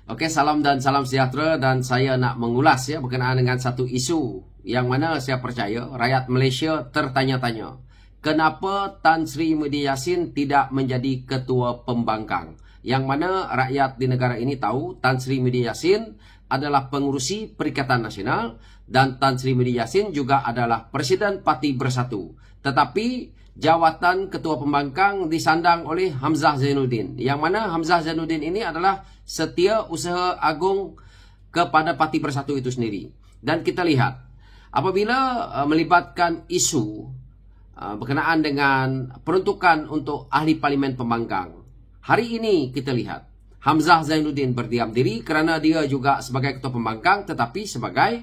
Oke, salam dan salam sejahtera, dan saya nak mengulas ya berkenaan dengan satu isu yang mana saya percaya rakyat Malaysia tertanya-tanya. Kenapa Tan Sri Muhyiddin Yassin tidak menjadi ketua pembangkang? Yang mana rakyat di negara ini tahu Tan Sri Muhyiddin Yassin adalah pengurusi Perikatan Nasional dan Tan Sri Muhyiddin Yassin juga adalah Presiden Parti Bersatu. Tetapi jawatan ketua pembangkang disandang oleh Hamzah Zainuddin, yang mana Hamzah Zainuddin ini adalah setiausaha agung kepada Parti Bersatu itu sendiri. Dan kita lihat apabila melibatkan isu berkenaan dengan peruntukan untuk ahli parlimen pembangkang, hari ini kita lihat Hamzah Zainuddin berdiam diri kerana dia juga sebagai ketua pembangkang tetapi sebagai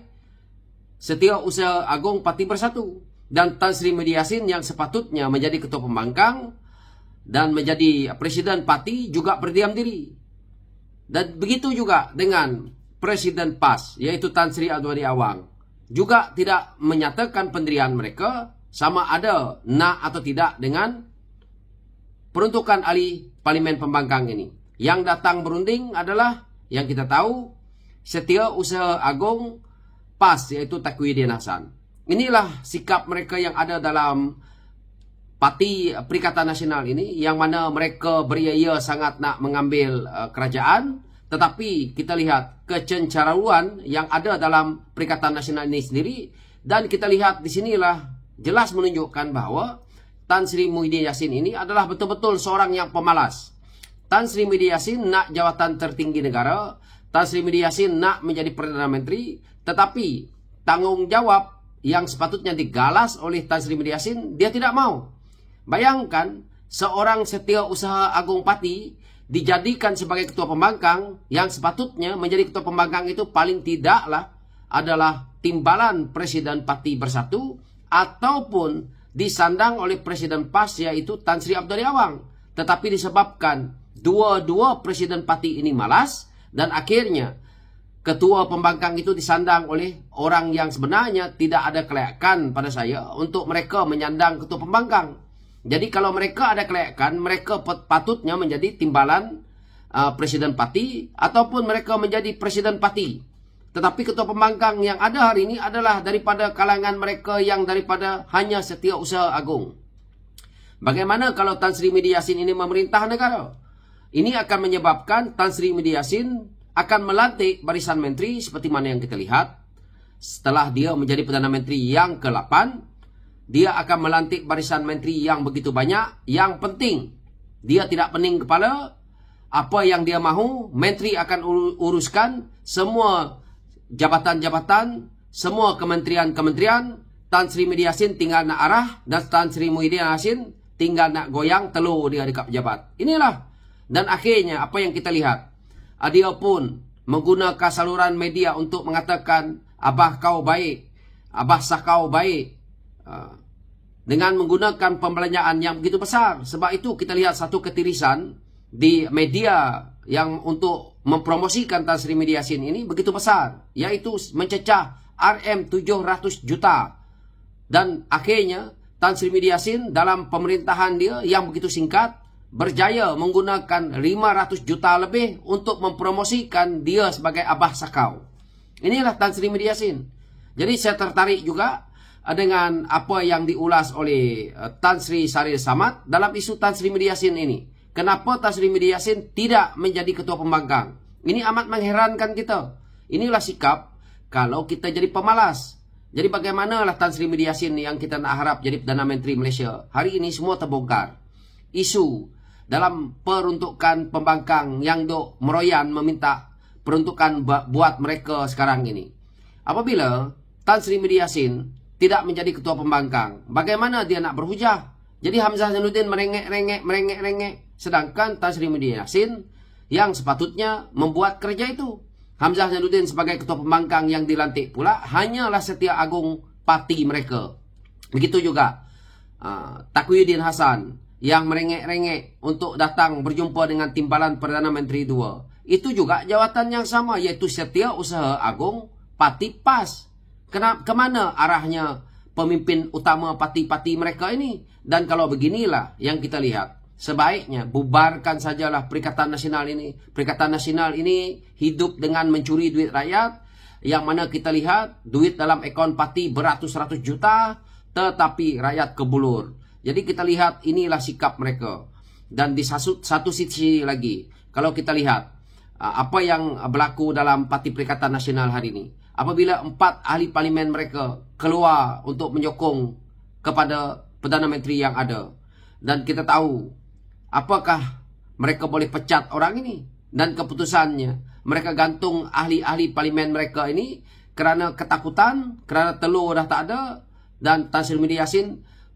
setiausaha agung Parti Bersatu. Dan Tan Sri Muhyiddin Yassin yang sepatutnya menjadi ketua pembangkang dan menjadi presiden parti juga berdiam diri. Dan begitu juga dengan Presiden PAS, yaitu Tan Sri Abdul Awang, juga tidak menyatakan pendirian mereka sama ada nak atau tidak dengan peruntukan ahli parlimen pembangkang ini. Yang datang berunding adalah yang kita tahu setiausaha agung PAS, yaitu Taqiyuddin Hasan. Inilah sikap mereka yang ada dalam Parti Perikatan Nasional ini, yang mana mereka beria-ia sangat nak mengambil kerajaan. Tetapi kita lihat kecencaruan yang ada dalam Perikatan Nasional ini sendiri, dan kita lihat di sinilah jelas menunjukkan bahawa Tan Sri Muhyiddin Yassin ini adalah betul-betul seorang yang pemalas. Tan Sri Muhyiddin Yassin nak jawatan tertinggi negara, Tan Sri Muhyiddin Yassin nak menjadi Perdana Menteri, tetapi tanggungjawab yang sepatutnya digalas oleh Tan Sri Muhyiddin Yassin, dia tidak mau. Bayangkan seorang setiausaha agung parti dijadikan sebagai ketua pembangkang, yang sepatutnya menjadi ketua pembangkang itu paling tidaklah adalah timbalan Presiden Parti Bersatu ataupun disandang oleh Presiden PAS, yaitu Tan Sri Abdul Awang. Tetapi disebabkan dua-dua Presiden Parti ini malas, dan akhirnya ketua pembangkang itu disandang oleh orang yang sebenarnya tidak ada kelayakan pada saya untuk mereka menyandang ketua pembangkang. Jadi kalau mereka ada kelayakan, mereka patutnya menjadi timbalan presiden parti ataupun mereka menjadi presiden parti. Tetapi ketua pembangkang yang ada hari ini adalah daripada kalangan mereka yang daripada hanya setiausaha agung. Bagaimana kalau Tan Sri Muhyiddin Yassin ini memerintah negara? Ini akan menyebabkan Tan Sri Muhyiddin Yassin akan melantik barisan menteri seperti mana yang kita lihat. Setelah dia menjadi Perdana Menteri yang ke-8, dia akan melantik barisan menteri yang begitu banyak. Yang penting, dia tidak pening kepala. Apa yang dia mahu, menteri akan uruskan semua jabatan-jabatan, semua kementerian-kementerian. Tan Sri Muhyiddin Yassin tinggal nak arah, dan Tan Sri Muhyiddin Yassin tinggal nak goyang telur dia dekat pejabat. Inilah. Dan akhirnya apa yang kita lihat, dia pun menggunakan saluran media untuk mengatakan abah kau baik, abah sah kau baik, dengan menggunakan pembelanjaan yang begitu besar. Sebab itu kita lihat satu ketirisan di media yang untuk mempromosikan Tan Sri Muhyiddin Yassin ini begitu besar, yaitu mencecah RM700 juta. Dan akhirnya Tan Sri Muhyiddin Yassin dalam pemerintahan dia yang begitu singkat berjaya menggunakan 500 juta lebih untuk mempromosikan dia sebagai abah sakau. Inilah Tan Sri Muhyiddin Yassin. Jadi saya tertarik juga dengan apa yang diulas oleh Tan Sri Saril Samad dalam isu Tan Sri Muhyiddin Yassin ini. Kenapa Tan Sri Muhyiddin Yassin tidak menjadi ketua pembangkang? Ini amat mengherankan kita. Inilah sikap kalau kita jadi pemalas. Jadi bagaimanalah Tan Sri Muhyiddin Yassin yang kita nak harap jadi Perdana Menteri Malaysia? Hari ini semua terbongkar. Isu dalam peruntukan pembangkang yang dok meroyan meminta peruntukan buat mereka sekarang ini. Apabila Tan Sri Muhyiddin Yassin tidak menjadi ketua pembangkang, bagaimana dia nak berhujah? Jadi Hamzah Zainuddin merengek. Sedangkan Tan Sri Muhyiddin Yassin yang sepatutnya membuat kerja itu. Hamzah Zainuddin sebagai ketua pembangkang yang dilantik pula hanyalah setia agung parti mereka. Begitu juga Taqiyuddin Hasan yang merengek-rengek untuk datang berjumpa dengan timbalan Perdana Menteri 2. Itu juga jawatan yang sama, yaitu setiausaha agung Parti PAS. Kemana arahnya pemimpin utama parti-parti mereka ini? Dan kalau beginilah yang kita lihat, sebaiknya bubarkan sajalah Perikatan Nasional ini. Perikatan Nasional ini hidup dengan mencuri duit rakyat, yang mana kita lihat duit dalam akaun parti beratus-ratus juta, tetapi rakyat kebulur. Jadi kita lihat inilah sikap mereka. Dan di satu sisi lagi, kalau kita lihat apa yang berlaku dalam Parti Perikatan Nasional hari ini, apabila 4 ahli parlimen mereka keluar untuk menyokong kepada Perdana Menteri yang ada, dan kita tahu apakah mereka boleh pecat orang ini, dan keputusannya mereka gantung ahli-ahli parlimen mereka ini kerana ketakutan, kerana telur dah tak ada. Dan Tan Sri Muhyiddin Yassin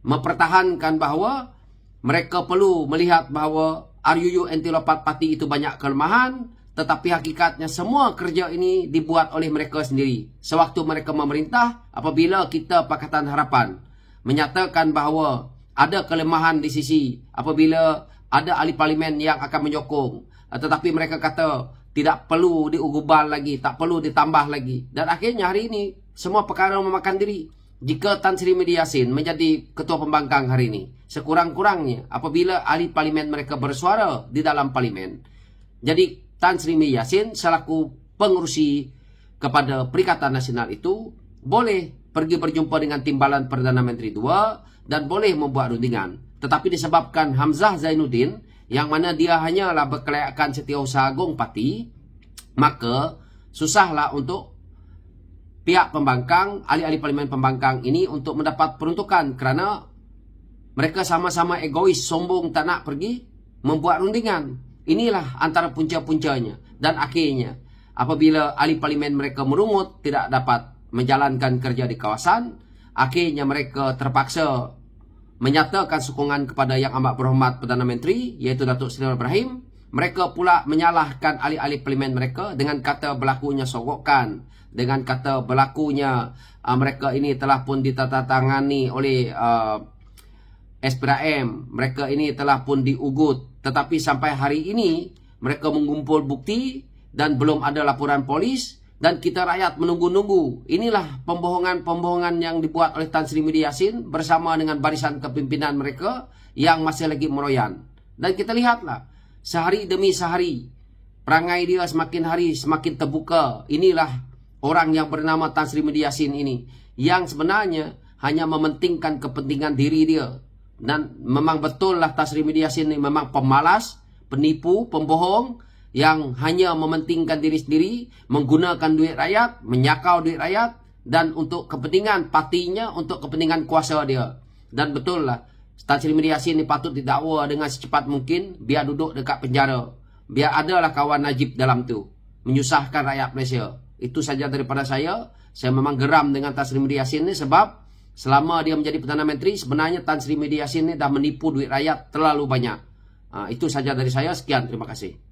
mempertahankan bahawa mereka perlu melihat bahawa RUU Anti-Lopat Parti itu banyak kelemahan, tetapi hakikatnya semua kerja ini dibuat oleh mereka sendiri. Sewaktu mereka memerintah, apabila kita Pakatan Harapan menyatakan bahawa ada kelemahan di sisi apabila ada ahli parlimen yang akan menyokong, tetapi mereka kata tidak perlu diugubal lagi, tak perlu ditambah lagi. Dan akhirnya hari ini semua perkara memakan diri. Jika Tan Sri Muhyiddin Yassin menjadi ketua pembangkang hari ini, sekurang-kurangnya apabila ahli parlimen mereka bersuara di dalam parlimen, jadi Tan Sri Muhyiddin Yassin selaku pengurusi kepada Perikatan Nasional itu boleh pergi berjumpa dengan timbalan Perdana Menteri 2 dan boleh membuat rundingan. Tetapi disebabkan Hamzah Zainuddin, yang mana dia hanyalah berkelayakan Setiausaha Agung Parti, maka susahlah untuk pihak pembangkang, ahli-ahli parlimen pembangkang ini untuk mendapat peruntukan, kerana mereka sama-sama egois, sombong, tak nak pergi membuat rundingan. Inilah antara punca-puncanya. Dan akhirnya apabila ahli parlimen mereka merungut, tidak dapat menjalankan kerja di kawasan, akhirnya mereka terpaksa menyatakan sokongan kepada Yang Amat Berhormat Perdana Menteri, iaitu Datuk Seri Ibrahim. Mereka pula menyalahkan ahli-ahli parlimen mereka dengan kata berlakunya sogokan, dengan kata berlakunya mereka ini telah pun ditandatangani oleh SPRM, mereka ini telah pun diugut. Tetapi sampai hari ini mereka mengumpul bukti dan belum ada laporan polis, dan kita rakyat menunggu-nunggu. Inilah pembohongan-pembohongan yang dibuat oleh Tan Sri Muhyiddin Yassin bersama dengan barisan kepimpinan mereka yang masih lagi meroyan. Dan kita lihatlah, sehari demi sehari perangai dia semakin hari semakin terbuka. Inilah orang yang bernama Tan Sri Muhyiddin Yassin ini, yang sebenarnya hanya mementingkan kepentingan diri dia. Dan memang betul lah Tan Sri Muhyiddin Yassin ini memang pemalas, penipu, pembohong, yang hanya mementingkan diri sendiri, menggunakan duit rakyat, menyakau duit rakyat, dan untuk kepentingan partinya, untuk kepentingan kuasa dia. Dan betul lah, Tan Sri Muhyiddin Yassin ini patut didakwa dengan secepat mungkin, biar duduk dekat penjara. Biar adalah kawan Najib dalam tu, menyusahkan rakyat Malaysia. Itu saja daripada saya. Saya memang geram dengan Tan Sri Muhyiddin Yassin ini, sebab selama dia menjadi Perdana Menteri, sebenarnya Tan Sri Muhyiddin Yassin ini dah menipu duit rakyat terlalu banyak. Itu saja dari saya. Sekian, terima kasih.